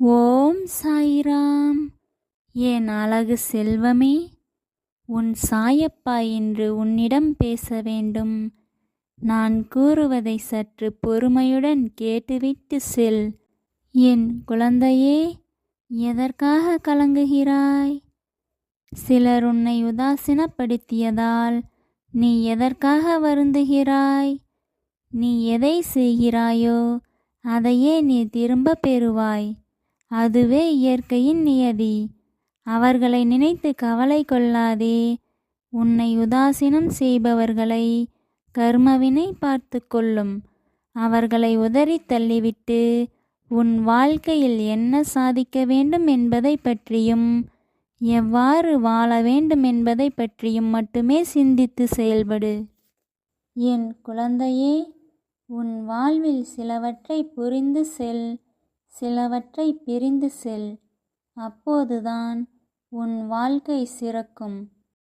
ஓம் சாய்ராம். என் அழகு செல்வமே, உன் சாயப்பா இன்று உன்னிடம் பேச வேண்டும். நான் கூறுவதை சற்று பொறுமையுடன் கேட்டுவிட்டு செல். என் குழந்தையே, எதற்காக கலங்குகிறாய்? சிலர் உன்னை உதாசீனப்படுத்தியதால் நீ எதற்காக வருந்துகிறாய்? நீ எதை செய்கிறாயோ அதையே நீ திரும்ப பெறுவாய். அதுவே இயற்கையின் நியதி. அவர்களை நினைத்து கவலை கொள்ளாதே. உன்னை உதாசீனம் செய்பவர்களை கர்மவினை பார்த்து கொள்ளும். அவர்களை உதறி தள்ளிவிட்டு உன் வாழ்க்கையில் என்ன சாதிக்க வேண்டும் என்பதை பற்றியும் எவ்வாறு வாழ வேண்டும் என்பதை பற்றியும் மட்டுமே சிந்தித்து செயல்படு. என் குழந்தையே, உன் வாழ்வில் சிலவற்றை புரிந்து செல், சிலவற்றை பிரிந்து செல். அப்போதுதான் உன் வாழ்க்கை சிறக்கும்.